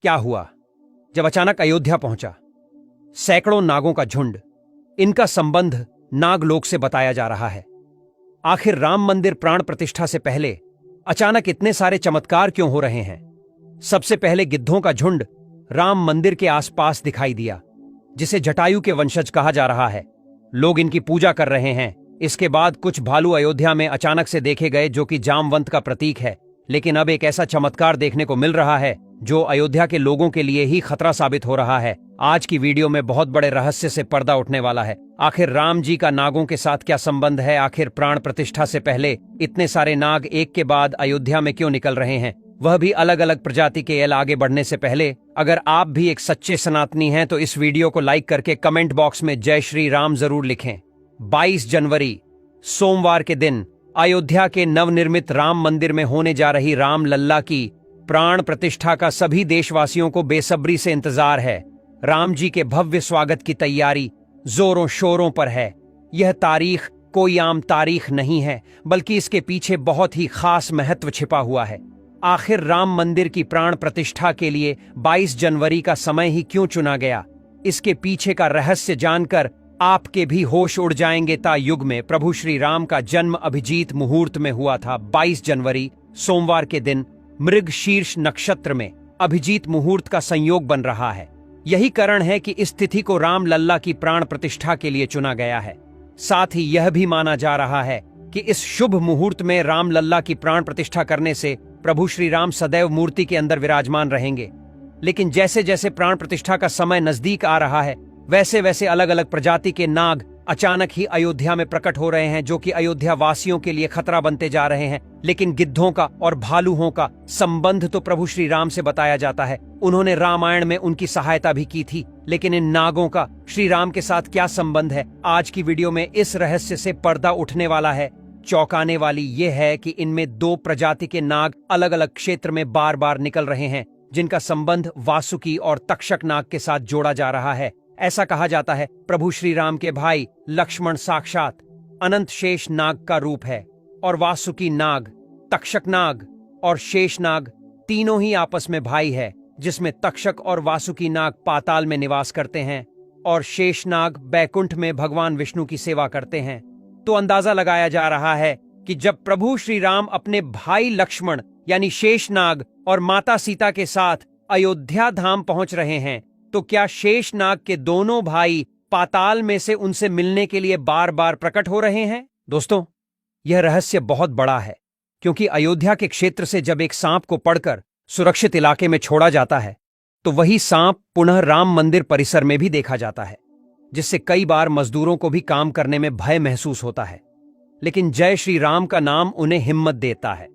क्या हुआ जब अचानक अयोध्या पहुंचा। सैकड़ों नागों का झुंड, इनका संबंध नागलोक से बताया जा रहा है। आखिर राम मंदिर प्राण प्रतिष्ठा से पहले अचानक इतने सारे चमत्कार क्यों हो रहे हैं? सबसे पहले गिद्धों का झुंड राम मंदिर के आसपास दिखाई दिया, जिसे जटायु के वंशज कहा जा रहा है। लोग इनकी पूजा कर रहे हैं। इसके बाद कुछ भालू अयोध्या में अचानक से देखे गए, जो कि जामवंत का प्रतीक है। लेकिन अब एक ऐसा चमत्कार देखने को मिल रहा है जो अयोध्या के लोगों के लिए ही खतरा साबित हो रहा है। आज की वीडियो में बहुत बड़े रहस्य से पर्दा उठने वाला है। आखिर राम जी का नागों के साथ क्या संबंध है? आखिर प्राण प्रतिष्ठा से पहले इतने सारे नाग एक के बाद अयोध्या में क्यों निकल रहे हैं, वह भी अलग अलग प्रजाति के? आगे बढ़ने से पहले अगर आप भी एक सच्चे सनातनी हैं तो इस वीडियो को लाइक करके कमेंट बॉक्स में जय श्री राम जरूर लिखें। 22 जनवरी सोमवार के दिन अयोध्या के नवनिर्मित राम मंदिर में होने जा रही राम लल्ला की प्राण प्रतिष्ठा का सभी देशवासियों को बेसब्री से इंतजार है। राम जी के भव्य स्वागत की तैयारी जोरों शोरों पर है। यह तारीख कोई आम तारीख नहीं है, बल्कि इसके पीछे बहुत ही खास महत्व छिपा हुआ है। आखिर राम मंदिर की प्राण प्रतिष्ठा के लिए 22 जनवरी का समय ही क्यों चुना गया? इसके पीछे का रहस्य जानकर आपके भी होश उड़ जाएंगे। युग में प्रभु श्री राम का जन्म अभिजीत मुहूर्त में हुआ था। 22 जनवरी सोमवार के दिन मृग शीर्ष नक्षत्र में अभिजीत मुहूर्त का संयोग बन रहा है। यही कारण है कि इस तिथि को राम लल्ला की प्राण प्रतिष्ठा के लिए चुना गया है। साथ ही यह भी माना जा रहा है कि इस शुभ मुहूर्त में राम लल्ला की प्राण प्रतिष्ठा करने से प्रभु श्री राम सदैव मूर्ति के अंदर विराजमान रहेंगे। लेकिन जैसे जैसे प्राण प्रतिष्ठा का समय नजदीक आ रहा है, वैसे वैसे अलग अलग प्रजाति के नाग अचानक ही अयोध्या में प्रकट हो रहे हैं, जो कि अयोध्या वासियों के लिए खतरा बनते जा रहे हैं। लेकिन गिद्धों का और भालुओं का संबंध तो प्रभु श्री राम से बताया जाता है। उन्होंने रामायण में उनकी सहायता भी की थी। लेकिन इन नागों का श्री राम के साथ क्या संबंध है? आज की वीडियो में इस रहस्य से पर्दा उठने वाला है। चौंकाने वाली यह है कि इनमें 2 प्रजाति के नाग अलग अलग क्षेत्र में बार बार निकल रहे हैं, जिनका संबंध वासुकी और तक्षक नाग के साथ जोड़ा जा रहा है। ऐसा कहा जाता है प्रभु श्री राम के भाई लक्ष्मण साक्षात अनंत शेष नाग का रूप है, और वासुकी नाग, तक्षक नाग और शेष नाग तीनों ही आपस में भाई है, जिसमें तक्षक और वासुकी नाग पाताल में निवास करते हैं और शेष नाग बैकुंठ में भगवान विष्णु की सेवा करते हैं। तो अंदाजा लगाया जा रहा है कि जब प्रभु श्री राम अपने भाई लक्ष्मण यानी शेषनाग और माता सीता के साथ अयोध्या धाम पहुंच रहे हैं, तो क्या शेषनाग के दोनों भाई पाताल में से उनसे मिलने के लिए बार बार प्रकट हो रहे हैं? दोस्तों, यह रहस्य बहुत बड़ा है, क्योंकि अयोध्या के क्षेत्र से जब एक सांप को पकड़कर सुरक्षित इलाके में छोड़ा जाता है, तो वही सांप पुनः राम मंदिर परिसर में भी देखा जाता है, जिससे कई बार मजदूरों को भी काम करने में भय महसूस होता है। लेकिन जय श्री राम का नाम उन्हें हिम्मत देता है।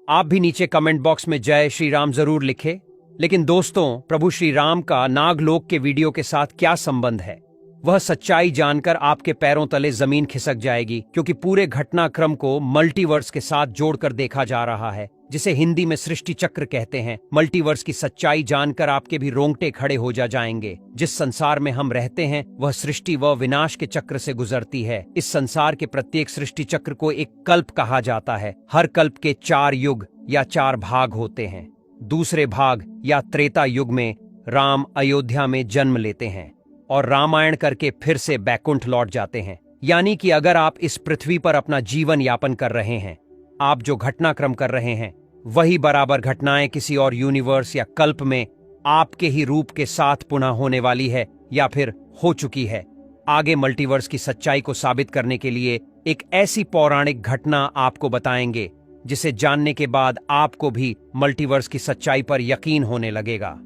आप भी नीचे कमेंट बॉक्स में जय श्री राम जरूर लिखें। लेकिन दोस्तों, प्रभु श्री राम का नागलोक के वीडियो के साथ क्या संबंध है, वह सच्चाई जानकर आपके पैरों तले जमीन खिसक जाएगी, क्योंकि पूरे घटनाक्रम को मल्टीवर्स के साथ जोड़कर देखा जा रहा है, जिसे हिंदी में सृष्टि चक्र कहते हैं। मल्टीवर्स की सच्चाई जानकर आपके भी रोंगटे खड़े हो जाएंगे। जिस संसार में हम रहते हैं वह सृष्टि व विनाश के चक्र से गुजरती है। इस संसार के प्रत्येक सृष्टि चक्र को एक कल्प कहा जाता है। हर कल्प के 4 युग या 4 भाग होते हैं। दूसरे भाग या त्रेता युग में राम अयोध्या में जन्म लेते हैं और रामायण करके फिर से बैकुंठ लौट जाते हैं। यानी कि अगर आप इस पृथ्वी पर अपना जीवन यापन कर रहे हैं, आप जो घटनाक्रम कर रहे हैं, वही बराबर घटनाएं किसी और यूनिवर्स या कल्प में आपके ही रूप के साथ पुनः होने वाली है या फिर हो चुकी है। आगे मल्टीवर्स की सच्चाई को साबित करने के लिए एक ऐसी पौराणिक घटना आपको बताएंगे, जिसे जानने के बाद आपको भी मल्टीवर्स की सच्चाई पर यकीन होने लगेगा।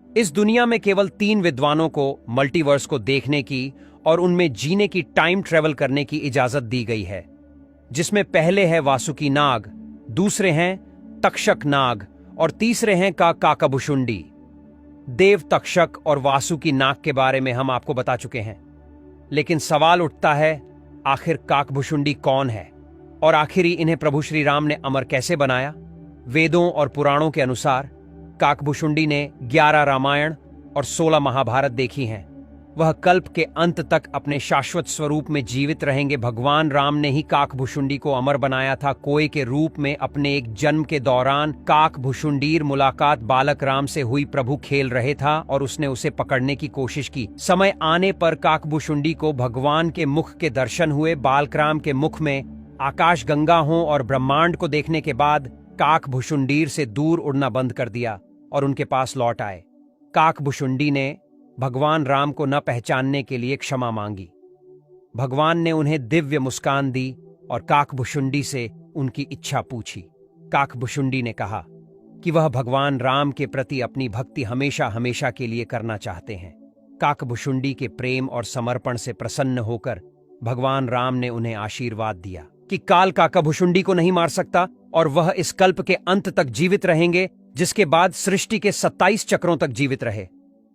इस दुनिया में केवल 3 विद्वानों को मल्टीवर्स को देखने की और उनमें जीने की, टाइम ट्रेवल करने की इजाजत दी गई है, जिसमें पहले है वासुकी नाग, दूसरे हैं तक्षक नाग और तीसरे हैं काकभुशुंडी। देव तक्षक और वासुकी नाग के बारे में हम आपको बता चुके हैं, लेकिन सवाल उठता है, आखिर काकभुशुंडी कौन है और आखिर इन्हें प्रभु श्री राम ने अमर कैसे बनाया? वेदों और पुराणों के अनुसार काकभुशुंडी ने 11 रामायण और 16 महाभारत देखी हैं। वह कल्प के अंत तक अपने शाश्वत स्वरूप में जीवित रहेंगे। भगवान राम ने ही काकभुशुंडी को अमर बनाया था। कोय के रूप में अपने एक जन्म के दौरान काकभुशुंडीर मुलाकात बालक राम से हुई। प्रभु खेल रहे था और उसने उसे पकड़ने की कोशिश की। समय आने पर काकभुशुंडी को भगवान के मुख के दर्शन हुए। बालकराम के मुख में आकाश गंगा हो और ब्रह्मांड को देखने के बाद काकभुशुंडीर से दूर उड़ना बंद कर दिया और उनके पास लौट आए। काकभुशुंडी ने भगवान राम को न पहचानने के लिए क्षमा मांगी। भगवान ने उन्हें दिव्य मुस्कान दी और काकभुशुंडी से उनकी इच्छा पूछी। काकभुशुंडी ने कहा कि वह भगवान राम के प्रति अपनी भक्ति हमेशा हमेशा के लिए करना चाहते हैं। काकभुशुंडी के प्रेम और समर्पण से प्रसन्न होकर भगवान राम ने उन्हें आशीर्वाद दिया कि काल काकभुशुंडी को नहीं मार सकता और वह इस कल्प के अंत तक जीवित रहेंगे, जिसके बाद सृष्टि के 27 चक्रों तक जीवित रहे।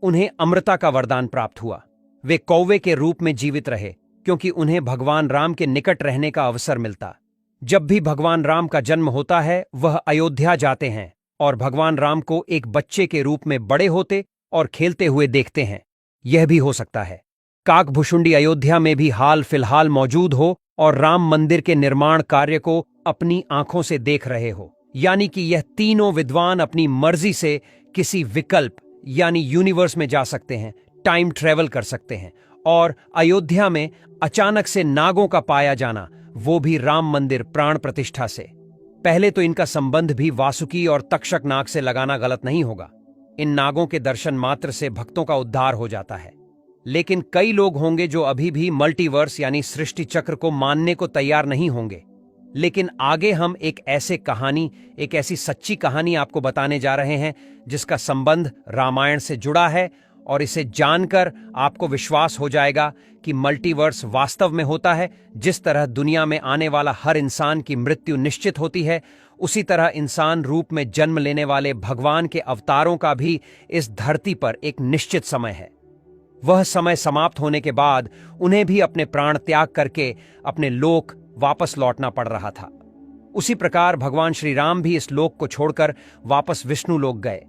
उन्हें अमृता का वरदान प्राप्त हुआ। वे कौवे के रूप में जीवित रहे क्योंकि उन्हें भगवान राम के निकट रहने का अवसर मिलता। जब भी भगवान राम का जन्म होता है वह अयोध्या जाते हैं और भगवान राम को एक बच्चे के रूप में बड़े होते और खेलते हुए देखते हैं। यह भी हो सकता है काकभुशुंडी अयोध्या में भी हाल फिलहाल मौजूद हो और राम मंदिर के निर्माण कार्य को अपनी आंखों से देख रहे हो, यानी कि यह तीनों विद्वान अपनी मर्जी से किसी विकल्प यानी यूनिवर्स में जा सकते हैं, टाइम ट्रेवल कर सकते हैं। और अयोध्या में अचानक से नागों का पाया जाना, वो भी राम मंदिर प्राण प्रतिष्ठा से। पहले तो इनका संबंध भी वासुकी और तक्षक नाग से लगाना गलत नहीं होगा। इन नागों के दर्शन मात्र से भक्तों का उद्धार हो जाता है। लेकिन कई लोग होंगे जो अभी भी मल्टीवर्स यानी सृष्टि चक्र को मानने को तैयार नहीं होंगे। लेकिन आगे हम एक ऐसी सच्ची कहानी आपको बताने जा रहे हैं जिसका संबंध रामायण से जुड़ा है, और इसे जानकर आपको विश्वास हो जाएगा कि मल्टीवर्स वास्तव में होता है। जिस तरह दुनिया में आने वाला हर इंसान की मृत्यु निश्चित होती है, उसी तरह इंसान रूप में जन्म लेने वाले भगवान के अवतारों का भी इस धरती पर एक निश्चित समय है। वह समय समाप्त होने के बाद उन्हें भी अपने प्राण त्याग करके अपने लोक वापस लौटना पड़ रहा था। उसी प्रकार भगवान श्री राम भी इस लोक को छोड़कर वापस विष्णु लोक गए।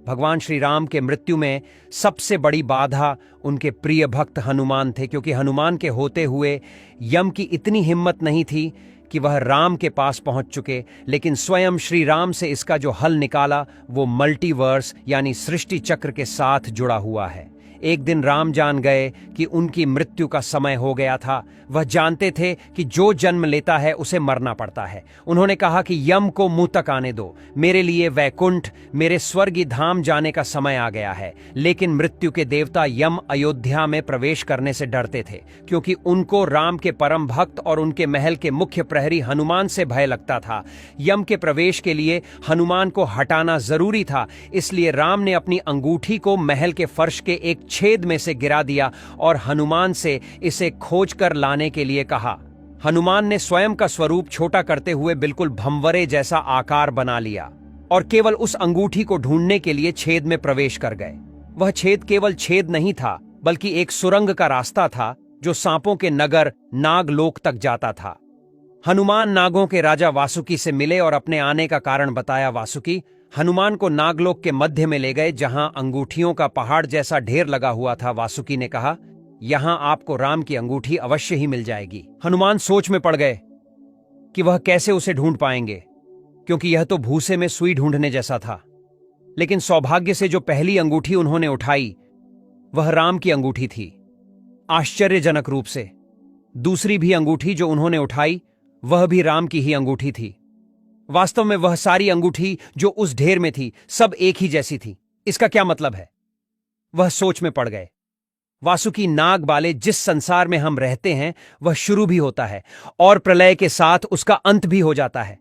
भगवान श्री राम के मृत्यु में सबसे बड़ी बाधा उनके प्रिय भक्त हनुमान थे, क्योंकि हनुमान के होते हुए यम की इतनी हिम्मत नहीं थी कि वह राम के पास पहुंच चुके। लेकिन स्वयं श्री राम से इसका जो हल निकाला वो मल्टीवर्स यानी सृष्टि चक्र के साथ जुड़ा हुआ है। एक दिन राम जान गए कि उनकी मृत्यु का समय हो गया था। वह जानते थे कि जो जन्म लेता है उसे मरना पड़ता है। उन्होंने कहा कि यम को मुंह तक आने दो, मेरे लिए वैकुंठ, मेरे स्वर्गीय धाम जाने का समय आ गया है। लेकिन मृत्यु के देवता यम अयोध्या में प्रवेश करने से डरते थे, क्योंकि उनको राम के परम भक्त और उनके महल के मुख्य प्रहरी हनुमान से भय लगता था। यम के प्रवेश के लिए हनुमान को हटाना जरूरी था, इसलिए राम ने अपनी अंगूठी को महल के फर्श के एक छेद में से गिरा दिया और हनुमान से इसे खोज कर लाने के लिए कहा। हनुमान ने स्वयं का स्वरूप छोटा करते हुए बिल्कुल भंवरे जैसा आकार बना लिया और केवल उस अंगूठी को ढूंढने के लिए छेद में प्रवेश कर गए। वह छेद केवल छेद नहीं था, बल्कि एक सुरंग का रास्ता था जो सांपों के नगर नागलोक तक जाता था। हनुमान नागों के राजा वासुकी से मिले और अपने आने का कारण बताया। वासुकी हनुमान को नागलोक के मध्य में ले गए, जहां अंगूठियों का पहाड़ जैसा ढेर लगा हुआ था। वासुकी ने कहा, यहां आपको राम की अंगूठी अवश्य ही मिल जाएगी। हनुमान सोच में पड़ गए कि वह कैसे उसे ढूंढ पाएंगे, क्योंकि यह तो भूसे में सुई ढूंढने जैसा था। लेकिन सौभाग्य से जो पहली अंगूठी उन्होंने उठाई वह राम की अंगूठी थी। आश्चर्यजनक रूप से दूसरी भी अंगूठी जो उन्होंने उठाई वह भी राम की ही अंगूठी थी। वास्तव में वह सारी अंगूठी जो उस ढेर में थी सब एक ही जैसी थी। इसका क्या मतलब है? वह सोच में पड़ गए। वासुकी नाग वाले जिस संसार में हम रहते हैं वह शुरू भी होता है और प्रलय के साथ उसका अंत भी हो जाता है।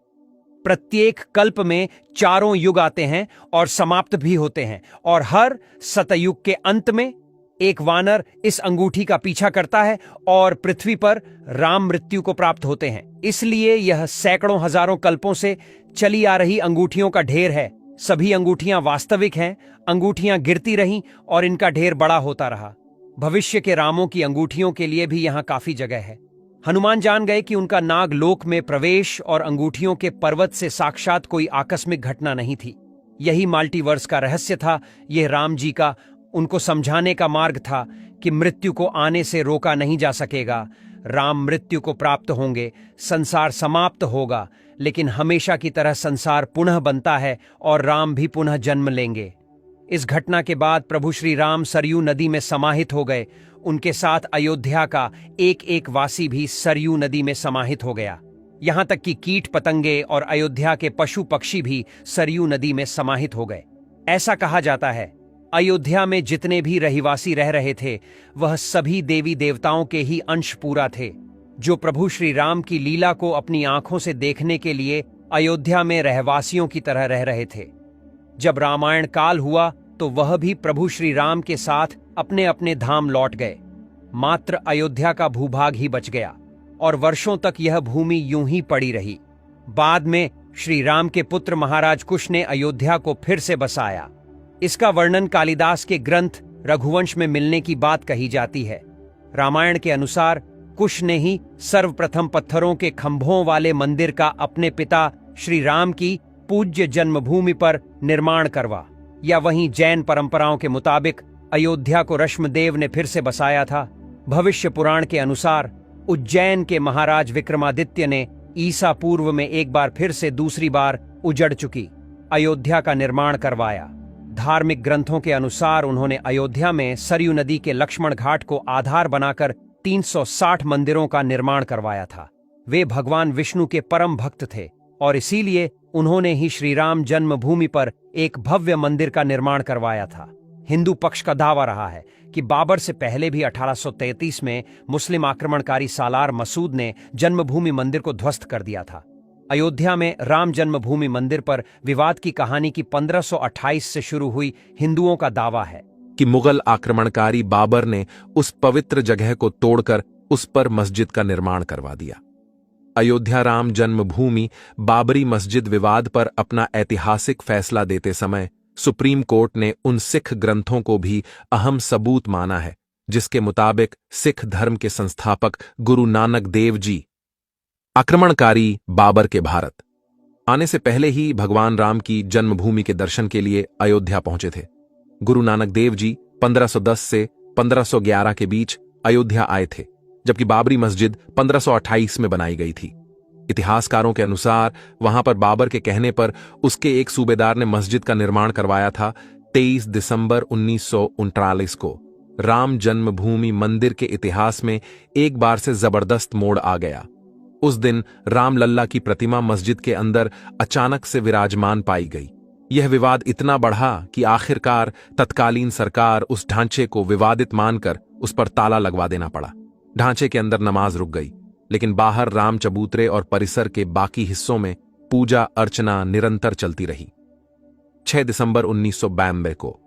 प्रत्येक कल्प में 4 युग आते हैं और समाप्त भी होते हैं, और हर सतयुग के अंत में एक वानर इस अंगूठी का पीछा करता है और पृथ्वी पर राम मृत्यु को प्राप्त होते हैं। इसलिए यह सैकड़ों हजारों कल्पों से चली आ रही अंगूठियों का ढेर है। सभी अंगूठियां वास्तविक हैं। अंगूठियां गिरती रहीं और इनका ढेर बड़ा होता रहा। भविष्य के रामों की अंगूठियों के लिए भी यहां काफी जगह है। हनुमान जान गए कि उनका नागलोक में प्रवेश और अंगूठियों के पर्वत से साक्षात कोई आकस्मिक घटना नहीं थी। यही मल्टीवर्स का रहस्य था। यह राम जी का उनको समझाने का मार्ग था कि मृत्यु को आने से रोका नहीं जा सकेगा। राम मृत्यु को प्राप्त होंगे, संसार समाप्त होगा, लेकिन हमेशा की तरह संसार पुनः बनता है और राम भी पुनः जन्म लेंगे। इस घटना के बाद प्रभु श्री राम सरयू नदी में समाहित हो गए। उनके साथ अयोध्या का एक एक वासी भी सरयू नदी में समाहित हो गया। यहां तक कि कीट पतंगे और अयोध्या के पशु पक्षी भी सरयू नदी में समाहित हो गए। ऐसा कहा जाता है, अयोध्या में जितने भी रहिवासी रह रहे थे वह सभी देवी देवताओं के ही अंश पूरा थे, जो प्रभु श्री राम की लीला को अपनी आंखों से देखने के लिए अयोध्या में रहवासियों की तरह रह रहे थे। जब रामायण काल हुआ तो वह भी प्रभु श्री राम के साथ अपने अपने धाम लौट गए। मात्र अयोध्या का भूभाग ही बच गया और वर्षों तक यह भूमि यूं ही पड़ी रही। बाद में श्री राम के पुत्र महाराज कुश ने अयोध्या को फिर से बसाया। इसका वर्णन कालिदास के ग्रंथ रघुवंश में मिलने की बात कही जाती है। रामायण के अनुसार कुश ने ही सर्वप्रथम पत्थरों के खंभों वाले मंदिर का अपने पिता श्री राम की पूज्य जन्मभूमि पर निर्माण करवा, या वहीं जैन परंपराओं के मुताबिक अयोध्या को ऋषमदेव ने फिर से बसाया था। भविष्य पुराण के अनुसार उज्जैन के महाराज विक्रमादित्य ने ईसा पूर्व में एक बार फिर से दूसरी बार उजड़ चुकी अयोध्या का निर्माण करवाया। धार्मिक ग्रंथों के अनुसार उन्होंने अयोध्या में सरयू नदी के लक्ष्मण घाट को आधार बनाकर 360 मंदिरों का निर्माण करवाया था। वे भगवान विष्णु के परम भक्त थे और इसीलिए उन्होंने ही श्री राम जन्मभूमि पर एक भव्य मंदिर का निर्माण करवाया था। हिंदू पक्ष का दावा रहा है कि बाबर से पहले भी 1833 में मुस्लिम आक्रमणकारी सालार मसूद ने जन्मभूमि मंदिर को ध्वस्त कर दिया था। अयोध्या में राम जन्मभूमि मंदिर पर विवाद की कहानी की 1528 से शुरू हुई हिंदुओं का दावा है कि मुगल आक्रमणकारी बाबर ने उस पवित्र जगह को तोड़कर उस पर मस्जिद का निर्माण करवा दिया। अयोध्या राम जन्मभूमि बाबरी मस्जिद विवाद पर अपना ऐतिहासिक फैसला देते समय सुप्रीम कोर्ट ने उन सिख ग्रंथों को भी अहम सबूत माना है, जिसके मुताबिक सिख धर्म के संस्थापक गुरु नानक देव जी आक्रमणकारी बाबर के भारत आने से पहले ही भगवान राम की जन्मभूमि के दर्शन के लिए अयोध्या पहुंचे थे। गुरु नानक देव जी 1510 से 1511 के बीच अयोध्या आए थे, जबकि बाबरी मस्जिद 1528 में बनाई गई थी। इतिहासकारों के अनुसार वहां पर बाबर के कहने पर उसके एक सूबेदार ने मस्जिद का निर्माण करवाया था। 23 दिसंबर 1939 को राम जन्मभूमि मंदिर के इतिहास में एक बार से जबरदस्त मोड़ आ गया। उस दिन रामलल्ला की प्रतिमा मस्जिद के अंदर अचानक से विराजमान पाई गई। यह विवाद इतना बढ़ा कि आखिरकार तत्कालीन सरकार उस ढांचे को विवादित मानकर उस पर ताला लगवा देना पड़ा। ढांचे के अंदर नमाज रुक गई, लेकिन बाहर राम चबूतरे और परिसर के बाकी हिस्सों में पूजा अर्चना निरंतर चलती रही। 6 दिसंबर 1992 को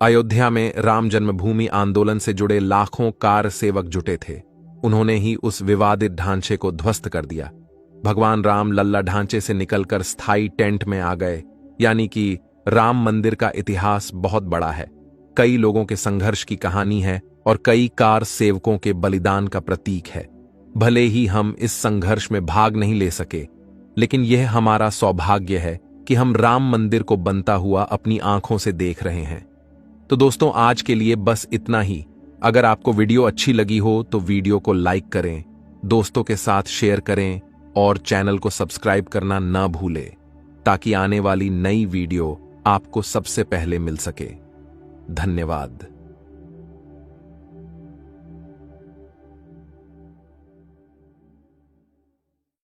अयोध्या में राम जन्मभूमि आंदोलन से जुड़े लाखों कार सेवक जुटे थे। उन्होंने ही उस विवादित ढांचे को ध्वस्त कर दिया। भगवान राम लल्ला ढांचे से निकलकर स्थायी टेंट में आ गए। यानी कि राम मंदिर का इतिहास बहुत बड़ा है, कई लोगों के संघर्ष की कहानी है और कई कार सेवकों के बलिदान का प्रतीक है। भले ही हम इस संघर्ष में भाग नहीं ले सके, लेकिन यह हमारा सौभाग्य है कि हम राम मंदिर को बनता हुआ अपनी आंखों से देख रहे हैं। तो दोस्तों, आज के लिए बस इतना ही। अगर आपको वीडियो अच्छी लगी हो तो वीडियो को लाइक करें, दोस्तों के साथ शेयर करें और चैनल को सब्सक्राइब करना न भूलें, ताकि आने वाली नई वीडियो आपको सबसे पहले मिल सके। धन्यवाद।